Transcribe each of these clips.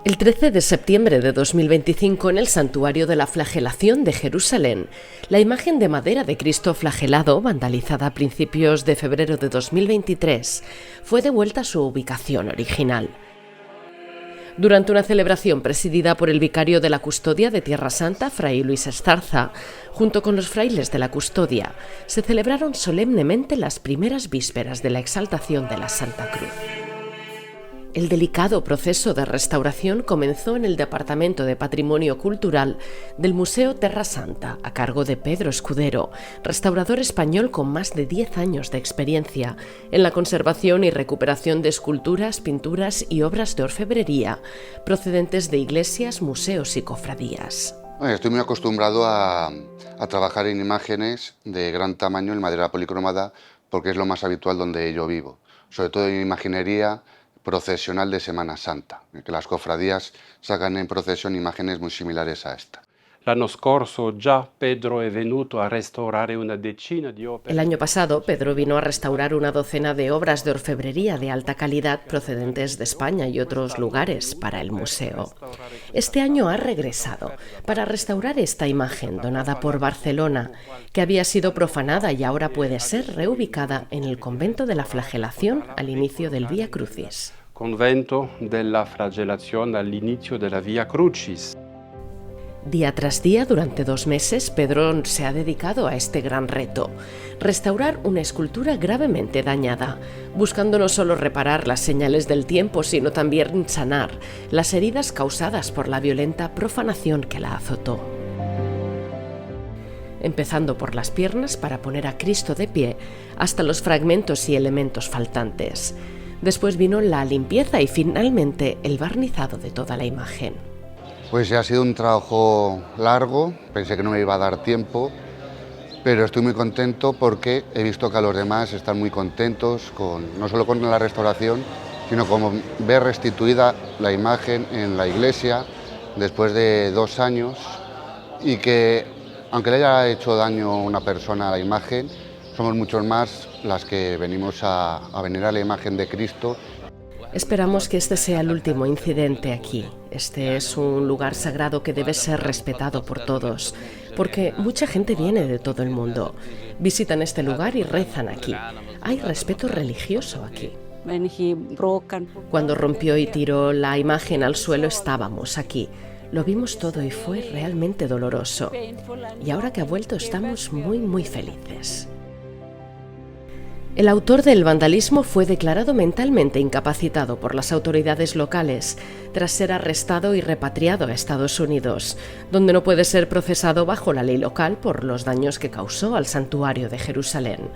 El 13 de septiembre de 2025, en el Santuario de la Flagelación de Jerusalén, la imagen de madera de Cristo flagelado, vandalizada a principios de febrero de 2023, fue devuelta a su ubicación original. Durante una celebración presidida por el vicario de la Custodia de Tierra Santa, Fray Luis Estarza, junto con los frailes de la Custodia, se celebraron solemnemente las primeras vísperas de la exaltación de la Santa Cruz. El delicado proceso de restauración comenzó en el Departamento de Patrimonio Cultural del Museo Terra Santa, a cargo de Pedro Escudero, restaurador español con más de 10 años de experiencia en la conservación y recuperación de esculturas, pinturas y obras de orfebrería procedentes de iglesias, museos y cofradías. Estoy muy acostumbrado a trabajar en imágenes de gran tamaño en madera policromada porque es lo más habitual donde yo vivo, sobre todo en imaginería procesional de Semana Santa, que las cofradías sacan en procesión imágenes muy similares a esta. L'anno scorso già Pedro è venuto a restaurare una decina di opere. El año pasado, Pedro vino a restaurar una docena de obras de orfebrería de alta calidad procedentes de España y otros lugares para el museo. Este año ha regresado para restaurar esta imagen donada por Barcelona, que había sido profanada y ahora puede ser reubicada en el convento de la Flagelación al inicio del Vía Crucis. Convento della Flagellazione all'inizio della Via Crucis. Día tras día, durante 2 meses, Pedro se ha dedicado a este gran reto: restaurar una escultura gravemente dañada, buscando no solo reparar las señales del tiempo, sino también sanar las heridas causadas por la violenta profanación que la azotó. Empezando por las piernas para poner a Cristo de pie, hasta los fragmentos y elementos faltantes. Después vino la limpieza y finalmente el barnizado de toda la imagen. Pues ha sido un trabajo largo, pensé que no me iba a dar tiempo, pero estoy muy contento porque he visto que a los demás están muy contentos, no solo con la restauración, sino con ver restituida la imagen en la iglesia después de 2 años, y que aunque le haya hecho daño una persona a la imagen, somos muchos más las que venimos a venerar la imagen de Cristo. Esperamos que este sea el último incidente aquí. Este es un lugar sagrado que debe ser respetado por todos, porque mucha gente viene de todo el mundo. Visitan este lugar y rezan aquí. Hay respeto religioso aquí. Cuando rompió y tiró la imagen al suelo estábamos aquí. Lo vimos todo y fue realmente doloroso. Y ahora que ha vuelto estamos muy felices. El autor del vandalismo fue declarado mentalmente incapacitado por las autoridades locales tras ser arrestado y repatriado a Estados Unidos, donde no puede ser procesado bajo la ley local por los daños que causó al santuario de Jerusalén.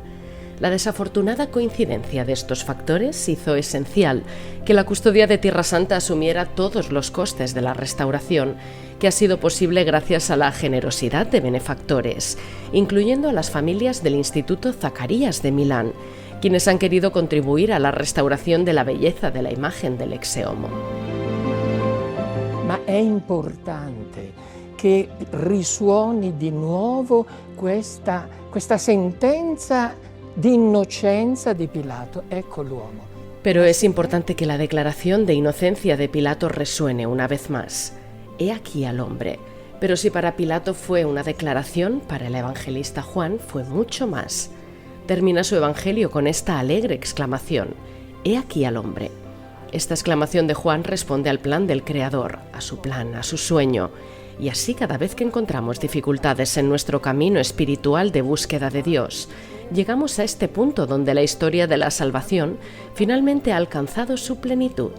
La desafortunada coincidencia de estos factores hizo esencial que la Custodia de Tierra Santa asumiera todos los costes de la restauración, que ha sido posible gracias a la generosidad de benefactores, incluyendo a las familias del Instituto Zacarías de Milán, quienes han querido contribuir a la restauración de la belleza de la imagen del ex homo. Ma è importante che risuoni di nuovo questa sentenza di innocenza di Pilato. Ecco l'uomo. Pero es importante que la declaración de inocencia de Pilato resuene una vez más. He aquí al hombre. Pero si para Pilato fue una declaración, para el evangelista Juan fue mucho más. Termina su evangelio con esta alegre exclamación: He aquí al hombre. Esta exclamación de Juan responde al plan del Creador, a su plan, a su sueño. Y así cada vez que encontramos dificultades en nuestro camino espiritual de búsqueda de Dios, llegamos a este punto donde la historia de la salvación finalmente ha alcanzado su plenitud.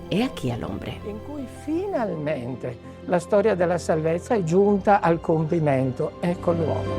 He aquí al hombre. In cui finalmente la storia della salvezza è giunta al compimento. Ecco l'uomo.